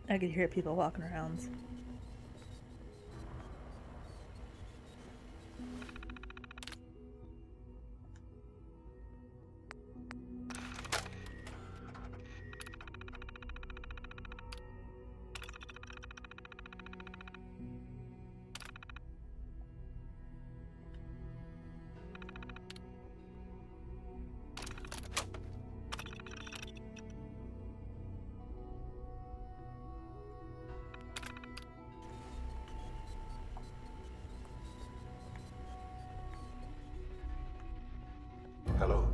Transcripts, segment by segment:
I could hear people walking around. Hello.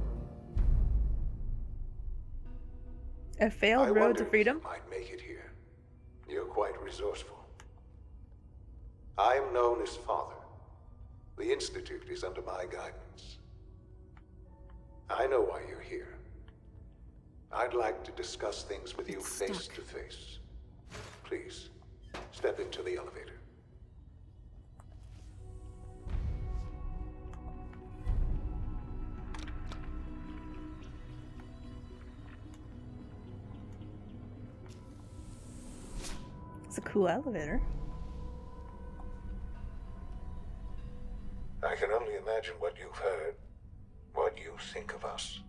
A failed road to freedom? I might make it here. You're quite resourceful. I am known as Father. The Institute is under my guidance. I know why you're here. I'd like to discuss things with you face to face. Please, step into the elevator. It's a cool elevator. I can only imagine what you've heard, what you think of us.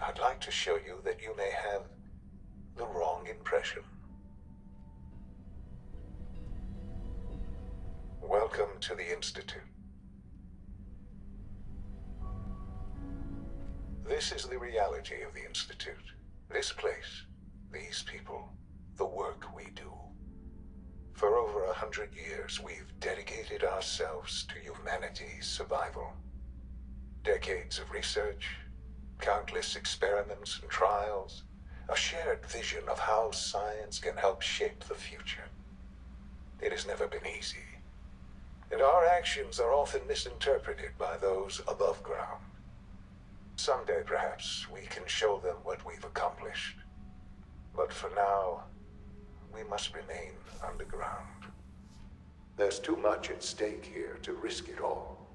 I'd like to show you that you may have the wrong impression. Welcome to the Institute. This is the reality of the Institute. This place, these people, the work we do. For over 100 years, we've dedicated ourselves to humanity's survival. Decades of research, countless experiments and trials, a shared vision of how science can help shape the future. It has never been easy, and our actions are often misinterpreted by those above ground. Someday, perhaps, we can show them what we've accomplished. But for now, we must remain underground. There's too much at stake here to risk it all.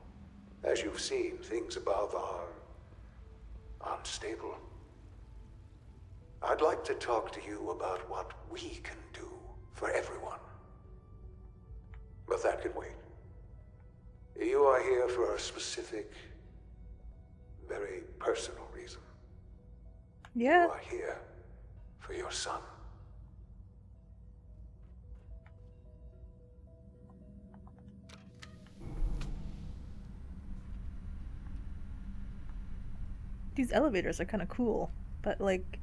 As you've seen, things above are unstable. I'd like to talk to you about what we can do for everyone. But that can wait. You are here for a specific, very personal reason. Yeah. You are here for your son. These elevators are kind of cool, but like,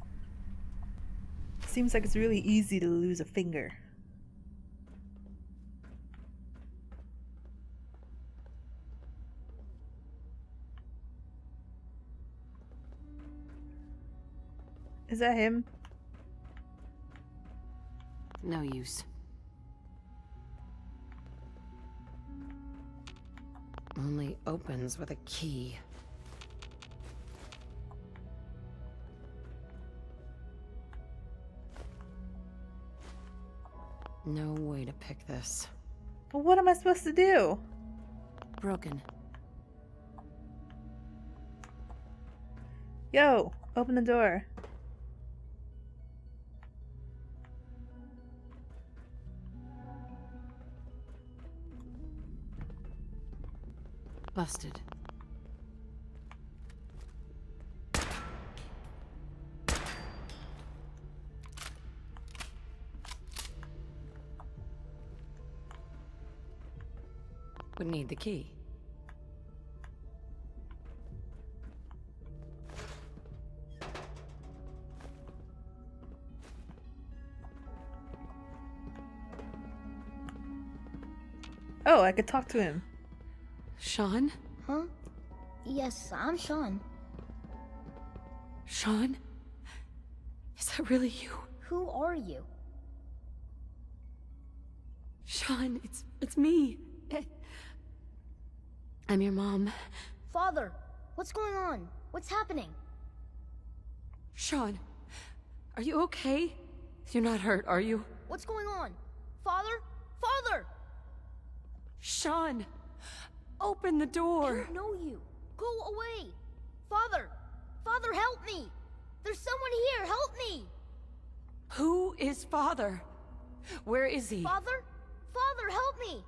seems like it's really easy to lose a finger. Is that him? No use. Only opens with a key. No way to pick this. Well, what am I supposed to do? Broken. Yo, open the door. Busted. Would need the key. Oh, I could talk to him. Sean? Huh? Yes, I'm Sean. Sean? Is that really you? Who are you? Sean, it's me. I'm your mom. Father, what's going on? What's happening? Sean, are you okay? You're not hurt, are you? What's going on? Father? Father! Sean! Open the door! I don't know you. Go away! Father! Father, help me! There's someone here! Help me! Who is Father? Where is he? Father? Father, help me!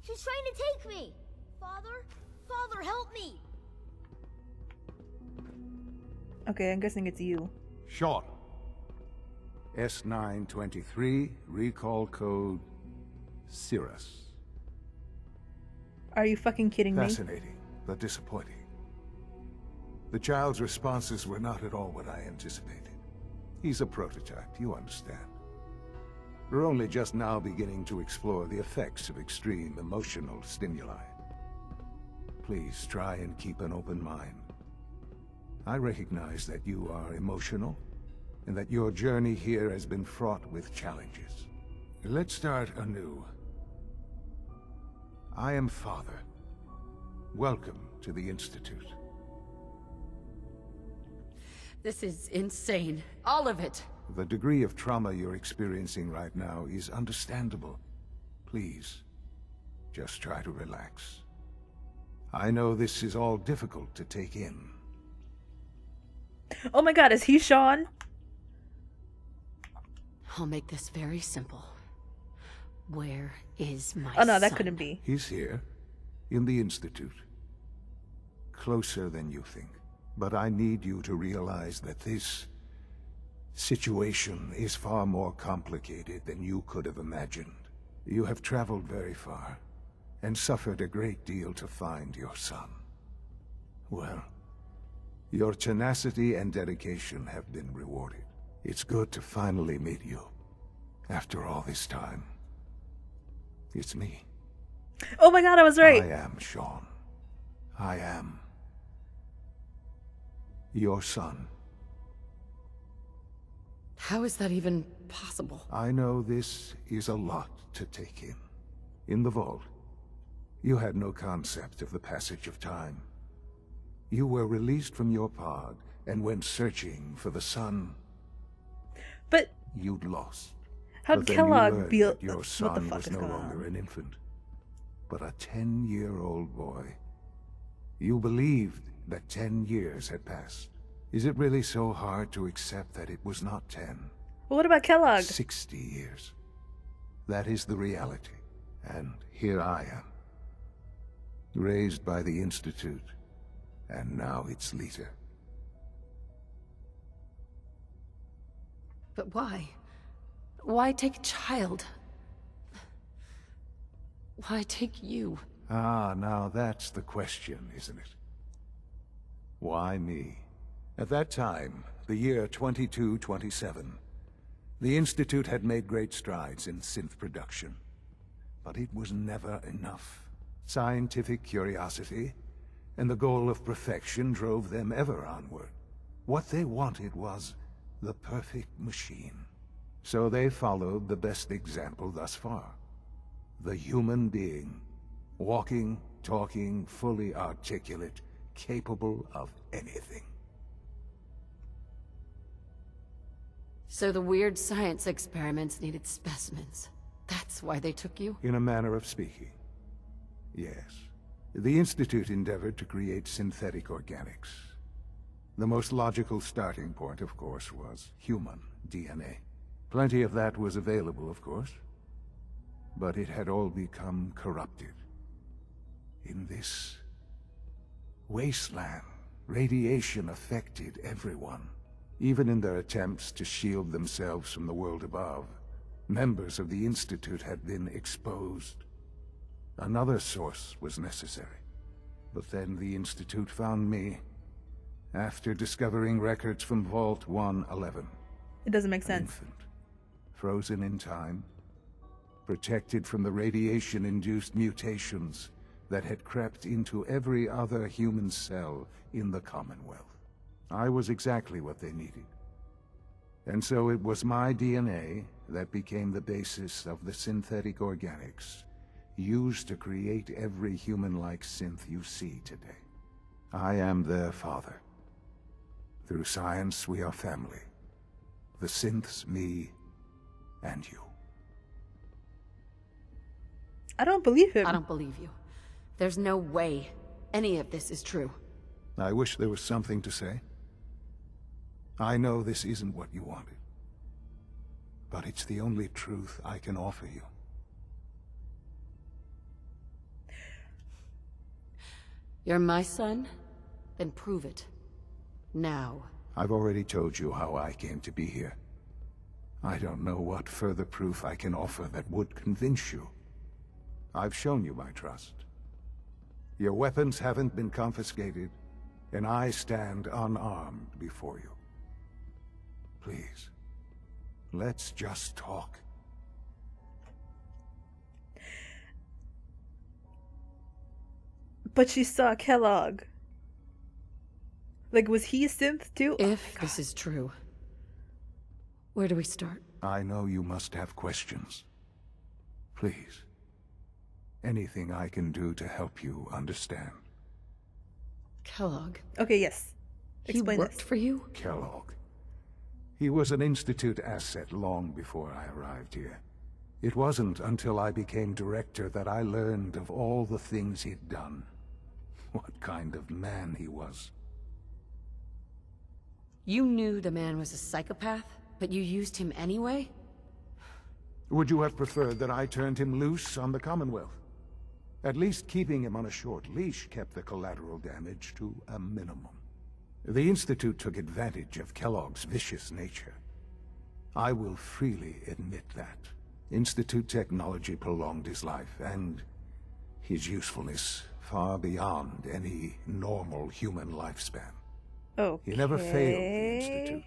She's trying to take me! Father? Father, help me! Okay, I'm guessing it's you. Sean. S923, recall code Cirrus. Are you fucking kidding me? Fascinating, but disappointing. The child's responses were not at all what I anticipated. He's a prototype, you understand. We're only just now beginning to explore the effects of extreme emotional stimuli. Please try and keep an open mind. I recognize that you are emotional, and that your journey here has been fraught with challenges. Let's start anew. I am Father. Welcome to the Institute. This is insane. All of it. The degree of trauma you're experiencing right now is understandable. Please, just try to relax. I know this is all difficult to take in. Oh my god, is he Sean? I'll make this very simple. Where is my Oh no, that son? couldn't be. He's here, in the Institute. Closer than you think. But I need you to realize that this situation is far more complicated than you could have imagined. You have traveled very far, and suffered a great deal to find your son. Well, your tenacity and dedication have been rewarded. It's good to finally meet you, after all this time. It's me. Oh my god, I was right. I am Sean. I am your son. How is that even possible? I know this is a lot to take in. In the vault, you had no concept of the passage of time. You were released from your pod and went searching for the son But you'd lost. how'd But then Kellogg you learned be? that your What the son fuck was is no going longer on? an infant, but a 10-year-old boy. You believed that 10 years had passed. Is it really so hard to accept that it was not 10? Well, what about Kellogg? 60 years. That is the reality. And here I am. Raised by the Institute, and now its leader. But why? Why take a child? Why take you? Ah, now that's the question, isn't it? Why me? At that time, the year 2227, the Institute had made great strides in synth production. But it was never enough. Scientific curiosity and the goal of perfection drove them ever onward. What they wanted was the perfect machine. So they followed the best example thus far. The human being. Walking, talking, fully articulate, capable of anything. So the weird science experiments needed specimens. That's why they took you? In a manner of speaking. Yes. The Institute endeavored to create synthetic organics. The most logical starting point, of course, was human DNA. Plenty of that was available, of course. But it had all become corrupted. In this wasteland, radiation affected everyone. Even in their attempts to shield themselves from the world above, members of the Institute had been exposed. Another source was necessary. But then the Institute found me, after discovering records from Vault 111. It doesn't make An sense. infant, frozen in time, protected from the radiation-induced mutations that had crept into every other human cell in the Commonwealth. I was exactly what they needed. And so it was my DNA that became the basis of the synthetic organics used to create every human-like synth you see today. I am their father. Through science, we are family. The synths, me, and you. I don't believe him. I don't believe you. There's no way any of this is true. I wish there was something to say. I know this isn't what you wanted. but it's the only truth I can offer you. You're my son? Then prove it. Now. I've already told you how I came to be here. I don't know what further proof I can offer that would convince you. I've shown you my trust. Your weapons haven't been confiscated, and I stand unarmed before you. Please, let's just talk. But she saw Kellogg. Like, was he a synth too? If this is true, where do we start? I know you must have questions. Please, anything I can do to help you understand. Kellogg. Okay, yes. Explain He worked this. for you? Kellogg. He was an Institute asset long before I arrived here. It wasn't until I became director that I learned of all the things he'd done. What kind of man he was. You knew the man was a psychopath, but you used him anyway? Would you have preferred that I turned him loose on the Commonwealth? At least keeping him on a short leash kept the collateral damage to a minimum. The Institute took advantage of Kellogg's vicious nature. I will freely admit that. Institute technology prolonged his life, and his usefulness far beyond any normal human lifespan. Okay. He never failed the Institute,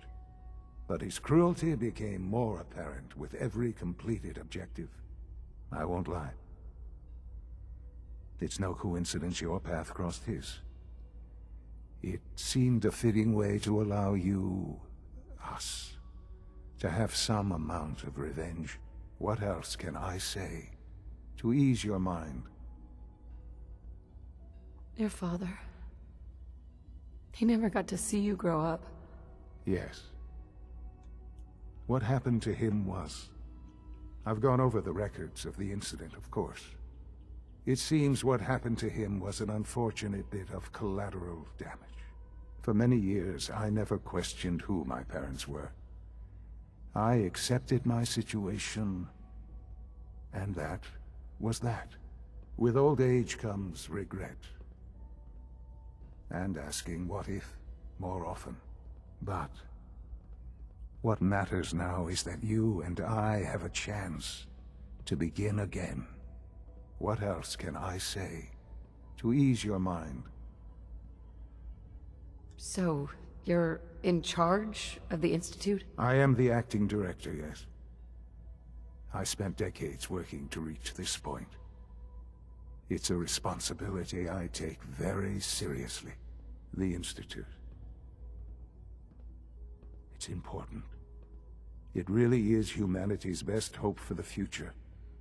but his cruelty became more apparent with every completed objective. I won't lie. It's no coincidence your path crossed his. It seemed a fitting way to allow you, us, to have some amount of revenge. What else can I say to ease your mind? Your father. He never got to see you grow up. Yes. What happened to him was... I've gone over the records of the incident, of course. It seems what happened to him was an unfortunate bit of collateral damage. For many years, I never questioned who my parents were. I accepted my situation, and that was that. With old age comes regret. And asking what if more often. But what matters now is that you and I have a chance to begin again. What else can I say to ease your mind? So, you're in charge of the Institute? I am the acting director, yes. I spent decades working to reach this point. It's a responsibility I take very seriously. The Institute. It's important. It really is humanity's best hope for the future,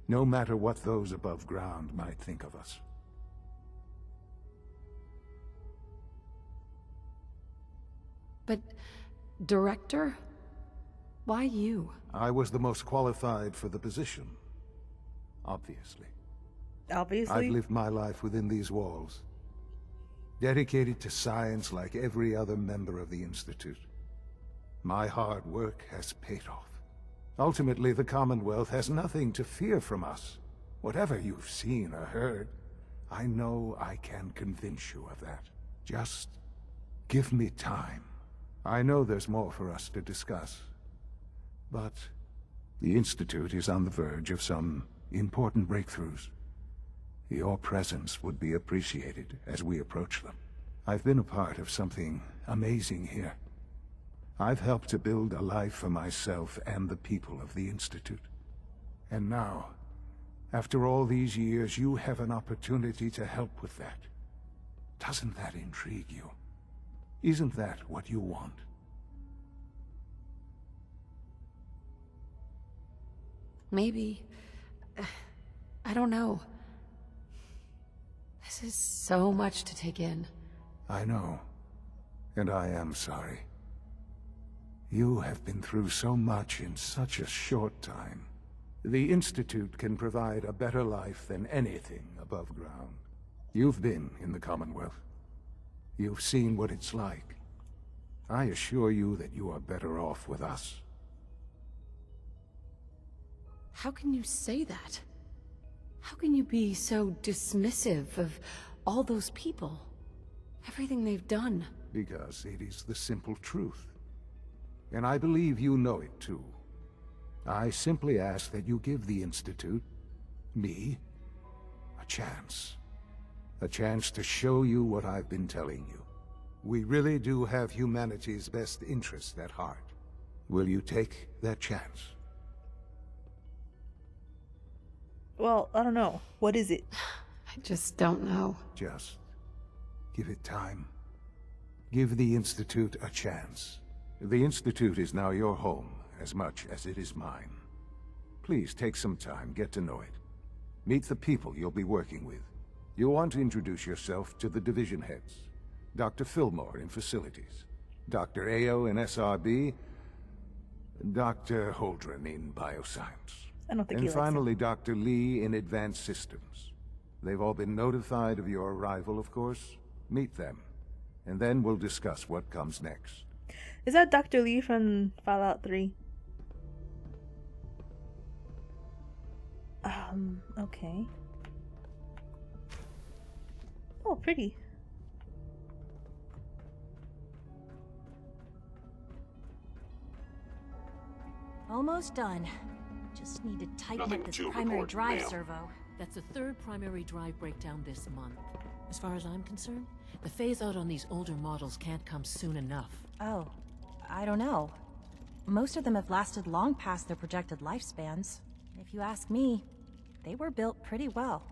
no matter what those above ground might think of us. But... director? Why you? I was the most qualified for the position. Obviously. Obviously. I've lived my life within these walls. Dedicated to science like every other member of the Institute. My hard work has paid off. Ultimately, the Commonwealth has nothing to fear from us. Whatever you've seen or heard, I know I can convince you of that. Just give me time. I know there's more for us to discuss. But the Institute is on the verge of some important breakthroughs. Your presence would be appreciated as we approach them. I've been a part of something amazing here. I've helped to build a life for myself and the people of the Institute. And now, after all these years, you have an opportunity to help with that. Doesn't that intrigue you? Isn't that what you want? Maybe. I don't know. This is so much to take in. I know. And I am sorry. You have been through so much in such a short time. The Institute can provide a better life than anything above ground. You've been in the Commonwealth. You've seen what it's like. I assure you that you are better off with us. How can you say that? How can you be so dismissive of all those people? Everything they've done. Because it is the simple truth. And I believe you know it too. I simply ask that you give the Institute, me, a chance. A chance to show you what I've been telling you. We really do have humanity's best interest at heart. Will you take that chance? Well, I don't know. What is it? I just don't know. Just give it time. Give the Institute a chance. The Institute is now your home as much as it is mine. Please take some time, get to know it. Meet the people you'll be working with. You'll want to introduce yourself to the division heads. Dr. Fillmore in Facilities, Dr. Ayo in SRB, Dr. Holdren in Bioscience. I don't think he And likes it. finally, Dr. Lee in Advanced Systems. They've all been notified of your arrival, of course. Meet them, and then we'll discuss what comes next. Is that Dr. Lee from Fallout 3? Okay. Oh, pretty. Almost done. Just need to tighten Nothing up this to primary report, drive ma'am. servo. That's the third primary drive breakdown this month. As far as I'm concerned, the phase-out on these older models can't come soon enough. Oh, I don't know. Most of them have lasted long past their projected lifespans. If you ask me, they were built pretty well.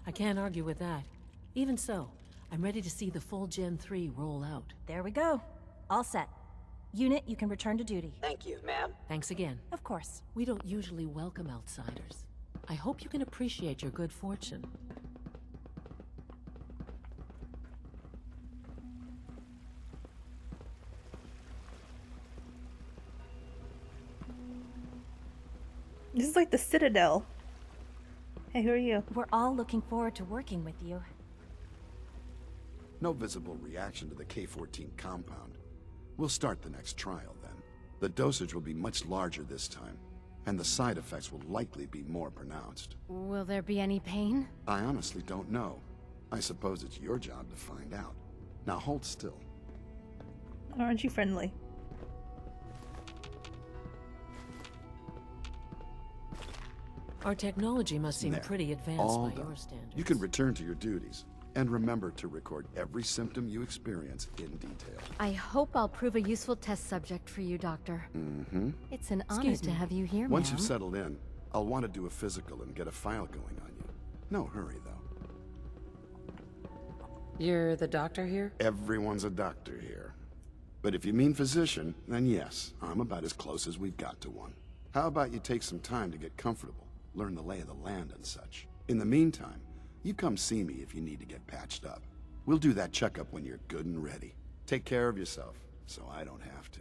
I can't argue with that. Even so, I'm ready to see the full Gen 3 roll out. There we go. All set. Unit, you can return to duty. Thank you, ma'am. Thanks again. Of course. We don't usually welcome outsiders. I hope you can appreciate your good fortune. This is like the Citadel. Hey, who are you? We're all looking forward to working with you. No visible reaction to the K-14 compound. We'll start the next trial then. The dosage will be much larger this time, and the side effects will likely be more pronounced. Will there be any pain? I honestly don't know. I suppose it's your job to find out. Now hold still. Aren't you friendly? Our technology must seem There. pretty advanced All by done. your standards. You can return to your duties, and remember to record every symptom you experience in detail. I hope I'll prove a useful test subject for you, Doctor. Mm-hmm. It's an honor Excuse to me. have you here, Once ma'am. you've settled in, I'll want to do a physical and get a file going on you. No hurry, though. You're the doctor here? Everyone's a doctor here. But if you mean physician, then yes, I'm about as close as we've got to one. How about you take some time to get comfortable, learn the lay of the land and such. In the meantime, you come see me if you need to get patched up. We'll do that checkup when you're good and ready. Take care of yourself, so I don't have to.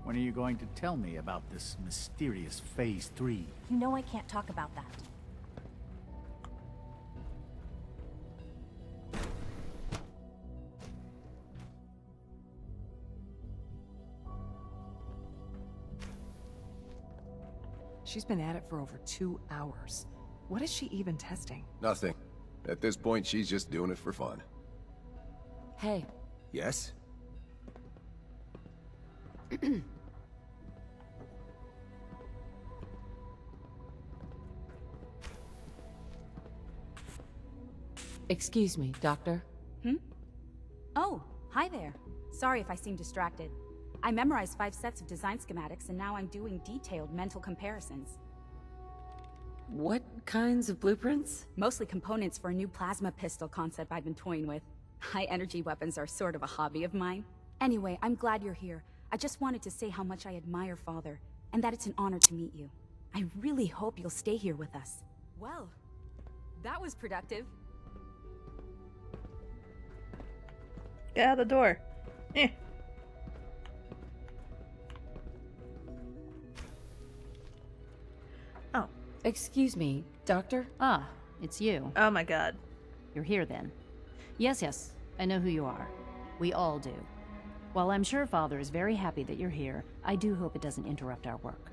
When are you going to tell me about this mysterious Phase 3? You know I can't talk about that. She's been at it for over 2 hours. What is she even testing? Nothing. At this point, she's just doing it for fun. Hey, Yes? excuse me, Doctor. Oh, hi there. Sorry if I seem distracted. I memorized 5 sets of design schematics and now I'm doing detailed mental comparisons. What kinds of blueprints? Mostly components for a new plasma pistol concept I've been toying with. High energy weapons are sort of a hobby of mine. Anyway, I'm glad you're here. I just wanted to say how much I admire Father, and that it's an honor to meet you. I really hope you'll stay here with us. Well, that was productive. Get out of the door. Eh. Oh. Excuse me, Doctor? Ah, it's you. Oh my god. You're here then. Yes, I know who you are. We all do. While I'm sure Father is very happy that you're here, I do hope it doesn't interrupt our work.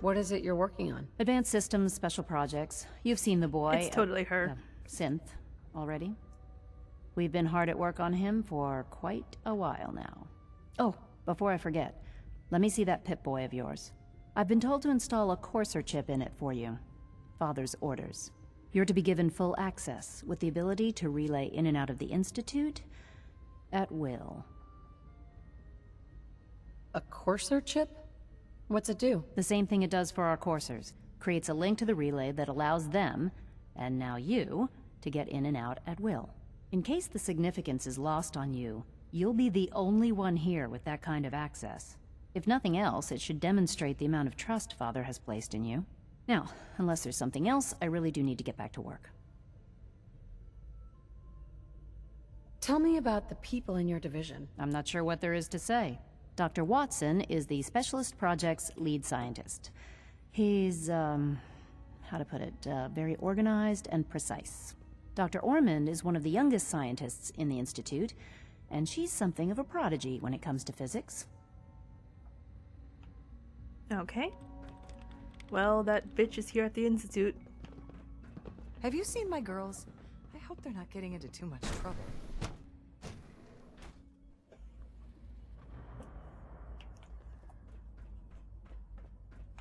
What is it you're working on? Advanced systems, special projects. You've seen the boy. It's totally her. Synth, already. We've been hard at work on him for quite a while now. Oh, before I forget, let me see that Pip-Boy of yours. I've been told to install a Courser chip in it for you. Father's orders. You're to be given full access, with the ability to relay in and out of the Institute at will. A Courser chip? What's it do? The same thing it does for our coursers. Creates a link to the relay that allows them, and now you, to get in and out at will. In case the significance is lost on you, you'll be the only one here with that kind of access. If nothing else, it should demonstrate the amount of trust Father has placed in you. Now, unless there's something else, I really do need to get back to work. Tell me about the people in your division. I'm not sure what there is to say. Dr. Watson is the Specialist Project's lead scientist. He's, how to put it, very organized and precise. Dr. Ormond is one of the youngest scientists in the Institute, and she's something of a prodigy when it comes to physics. Okay. Well, that bitch is here at the Institute. Have you seen my girls? I hope they're not getting into too much trouble.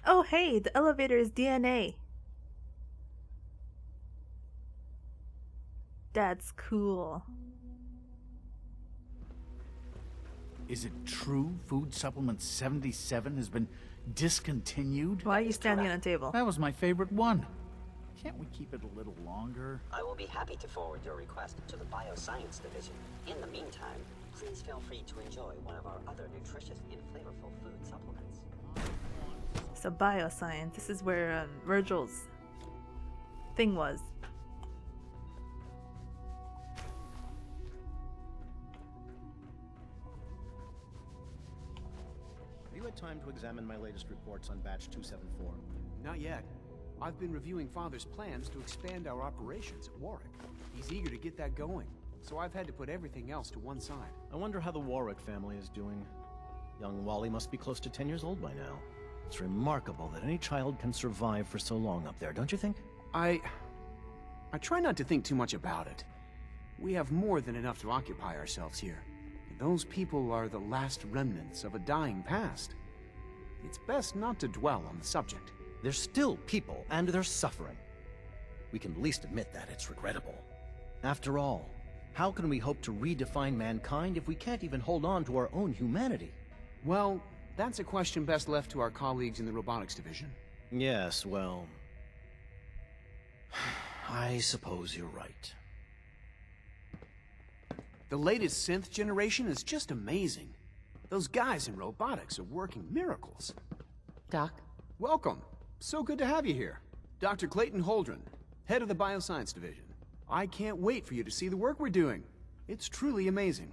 Oh, hey, the elevator is DNA. That's cool. Is it true Food Supplement 77 has been discontinued? Why are you standing on a table? That was my favorite one. Can't we keep it a little longer? I will be happy to forward your request to the Bioscience Division. In the meantime, please feel free to enjoy one of our other nutritious and flavorful food supplements. So bioscience. This is where Virgil's thing was. Have you had time to examine my latest reports on Batch 274? Not yet. I've been reviewing Father's plans to expand our operations at Warwick. He's eager to get that going, so I've had to put everything else to one side. I wonder how the Warwick family is doing. Young Wally must be close to 10 years old by now. It's remarkable that any child can survive for so long up there, don't you think? I try not to think too much about it. We have more than enough to occupy ourselves here. And those people are the last remnants of a dying past. It's best not to dwell on the subject. They're still people, and they're suffering. We can at least admit that it's regrettable. After all, how can we hope to redefine mankind if we can't even hold on to our own humanity? Well, that's a question best left to our colleagues in the robotics division. Yes, well... I suppose you're right. The latest synth generation is just amazing. Those guys in robotics are working miracles. Doc? Welcome. So good to have you here. Dr. Clayton Holdren, head of the Bioscience Division. I can't wait for you to see the work we're doing. It's truly amazing.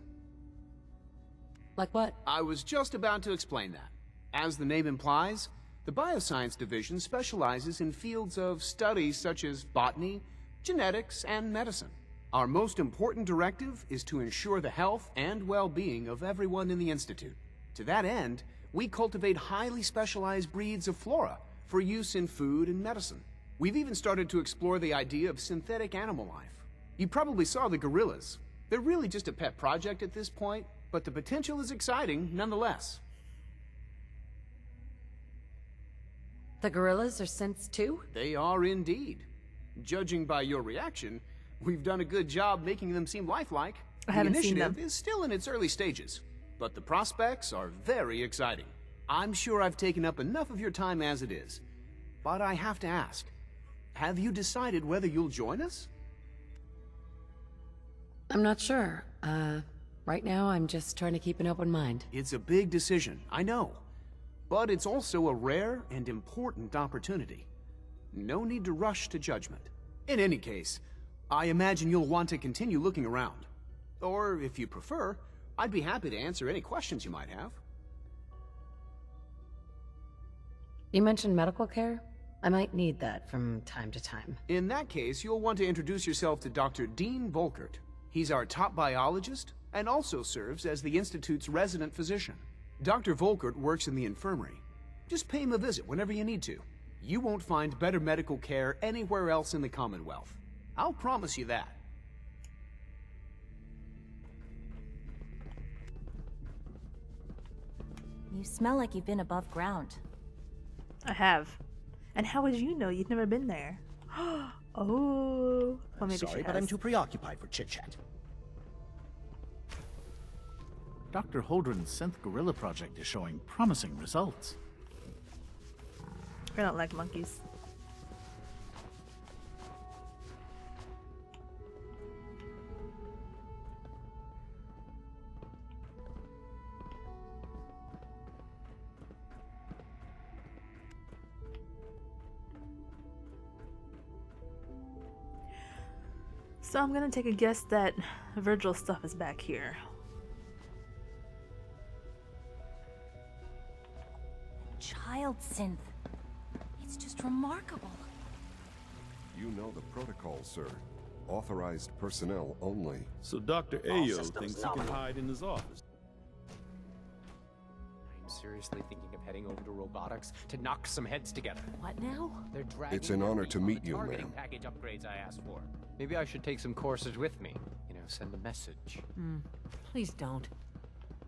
Like what? I was just about to explain that. As the name implies, the Bioscience Division specializes in fields of studies such as botany, genetics, and medicine. Our most important directive is to ensure the health and well-being of everyone in the Institute. To that end, we cultivate highly specialized breeds of flora for use in food and medicine. We've even started to explore the idea of synthetic animal life. You probably saw the gorillas. They're really just a pet project at this point, but the potential is exciting nonetheless. The gorillas are synths too? They are indeed. Judging by your reaction, we've done a good job making them seem lifelike. I haven't the seen them. initiative is still in its early stages, but the prospects are very exciting. I'm sure I've taken up enough of your time as it is, but I have to ask, have you decided whether you'll join us? I'm not sure. Right now I'm just trying to keep an open mind. It's a big decision, I know, but it's also a rare and important opportunity. No need to rush to judgment. In any case, I imagine you'll want to continue looking around. Or, if you prefer, I'd be happy to answer any questions you might have. You mentioned medical care? I might need that from time to time. In that case, you'll want to introduce yourself to Dr. Dean Volkert. He's our top biologist and also serves as the Institute's resident physician. Dr. Volkert works in the infirmary. Just pay him a visit whenever you need to. You won't find better medical care anywhere else in the Commonwealth. I'll promise you that. You smell like you've been above ground. I have. And how would you know? You've never been there. Oh. Well, maybe Sorry, she but has. I'm too preoccupied for chit-chat. Dr. Holdren's synth gorilla project is showing promising results. I don't like monkeys. So I'm gonna take a guess that Virgil's stuff is back here. Child synth. It's just remarkable. You know the protocol, sir. Authorized personnel only. So Dr. Ayo thinks he can hide in his office. I'm seriously thinking of heading over to robotics to knock some heads together. What now? They're dragging It's an honor to meet you, targeting ma'am. package upgrades I asked for. Maybe I should take some courses with me. You know, send a message. Please don't.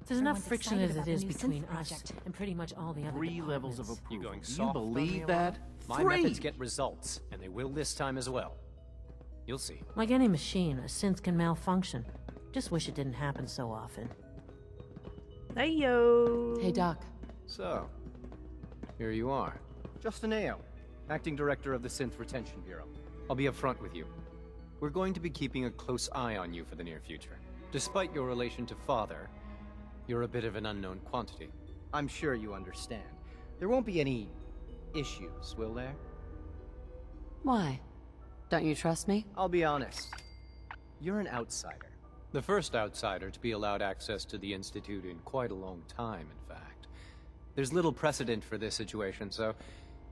There's Everyone's enough friction excited as about it the is new between synth us project. and pretty much all the other 3 levels of departments. approval. You going Do soft you on me believe or that? what? My methods get results, and they will this time as well. You'll see. Like any machine, a synth can malfunction. Just wish it didn't happen so often. Hey yo. Hey, Doc. So, here you are. Justin Ayo, Acting Director of the Synth Retention Bureau. I'll be upfront with you. We're going to be keeping a close eye on you for the near future. Despite your relation to Father, you're a bit of an unknown quantity. I'm sure you understand. There won't be any issues, will there? Why? Don't you trust me? I'll be honest. You're an outsider. The first outsider to be allowed access to the Institute in quite a long time, in fact. There's little precedent for this situation, so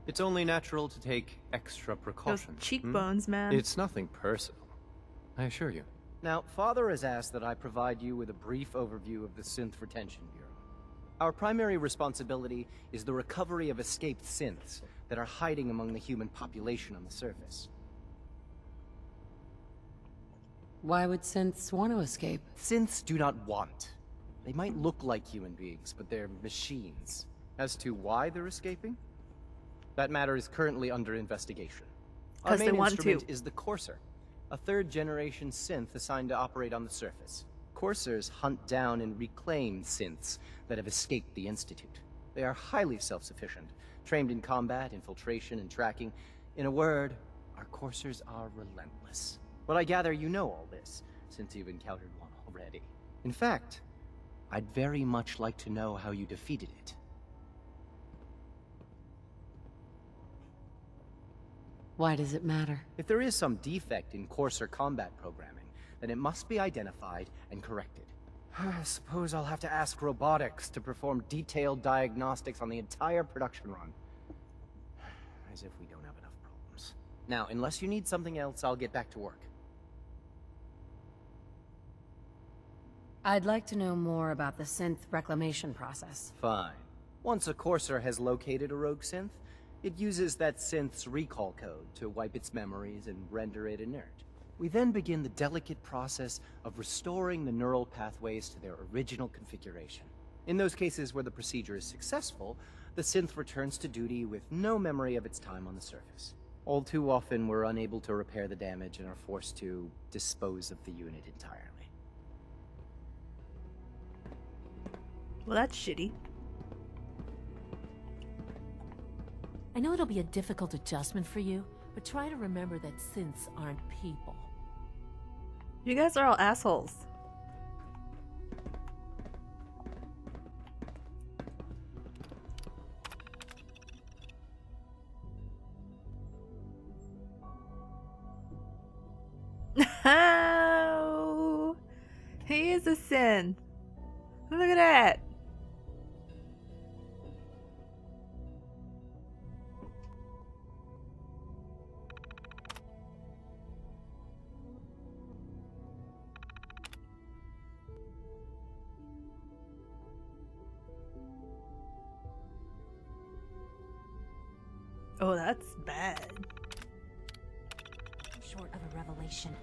it's only natural to take extra Those precautions. cheekbones, man. It's nothing personal, I assure you. Now, Father has asked that I provide you with a brief overview of the Synth Retention Bureau. Our primary responsibility is the recovery of escaped synths that are hiding among the human population on the surface. Why would synths want to escape? Synths do not want. They might look like human beings, but they're machines. As to why they're escaping? That matter is currently under investigation. Our 'Cause they main want instrument to. is the Courser, a third-generation synth assigned to operate on the surface. Coursers hunt down and reclaim synths that have escaped the Institute. They are highly self-sufficient, trained in combat, infiltration, and tracking. In a word, our Coursers are relentless. But I gather you know all this, since you've encountered one already. In fact, I'd very much like to know how you defeated it. Why does it matter? If there is some defect in Courser combat programming, then it must be identified and corrected. I suppose I'll have to ask robotics to perform detailed diagnostics on the entire production run. As if we don't have enough problems. Now, unless you need something else, I'll get back to work. I'd like to know more about the synth reclamation process. Fine. Once a Courser has located a rogue synth, it uses that synth's recall code to wipe its memories and render it inert. We then begin the delicate process of restoring the neural pathways to their original configuration. In those cases where the procedure is successful, the synth returns to duty with no memory of its time on the surface. All too often, we're unable to repair the damage and are forced to dispose of the unit entirely. Well, that's shitty. I know it'll be a difficult adjustment for you, but try to remember that synths aren't people. You guys are all assholes. Oh, he is a sin. Look at that. Oh, that's bad. Short of a revelation.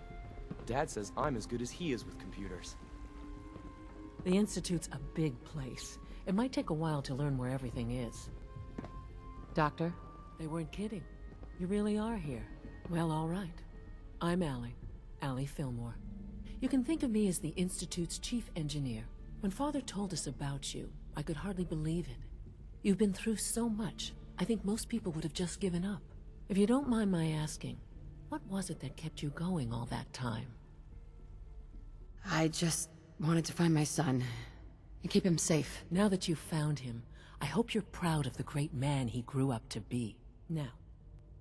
Dad says I'm as good as he is with computers. The Institute's a big place. It might take a while to learn where everything is. Doctor? They weren't kidding. You really are here. Well, all right. I'm Allie Fillmore. You can think of me as the Institute's chief engineer. When Father told us about you, I could hardly believe it. You've been through so much, I think most people would have just given up. If you don't mind my asking, what was it that kept you going all that time? I just wanted to find my son and keep him safe. Now that you've found him, I hope you're proud of the great man he grew up to be. Now,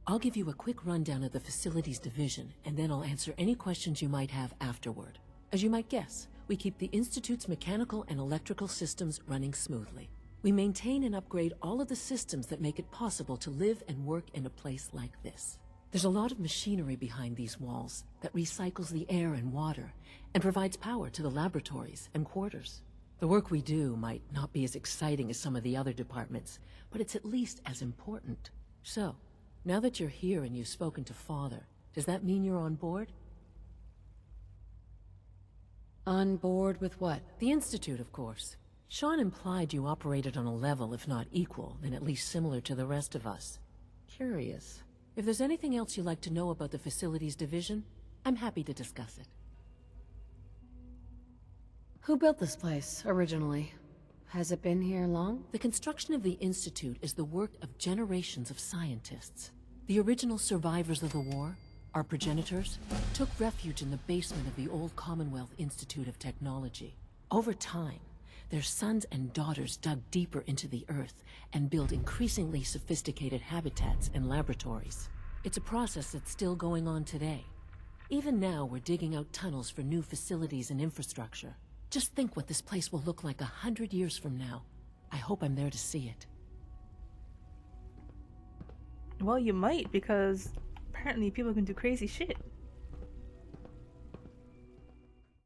I'll give you a quick rundown of the Facilities Division, and then I'll answer any questions you might have afterward. As you might guess, we keep the Institute's mechanical and electrical systems running smoothly. We maintain and upgrade all of the systems that make it possible to live and work in a place like this. There's a lot of machinery behind these walls that recycles the air and water and provides power to the laboratories and quarters. The work we do might not be as exciting as some of the other departments, but it's at least as important. So, now that you're here and you've spoken to Father, does that mean you're on board? On board with what? The Institute, of course. Sean implied you operated on a level, if not equal, then at least similar to the rest of us. Curious. If there's anything else you'd like to know about the Facilities Division, I'm happy to discuss it. Who built this place, originally? Has it been here long? The construction of the Institute is the work of generations of scientists. The original survivors of the war, our progenitors, took refuge in the basement of the old Commonwealth Institute of Technology. Over time, their sons and daughters dug deeper into the earth and built increasingly sophisticated habitats and laboratories. It's a process that's still going on today. Even now, we're digging out tunnels for new facilities and infrastructure. Just think what this place will look like 100 years from now. I hope I'm there to see it. Well, you might, because apparently people can do crazy shit.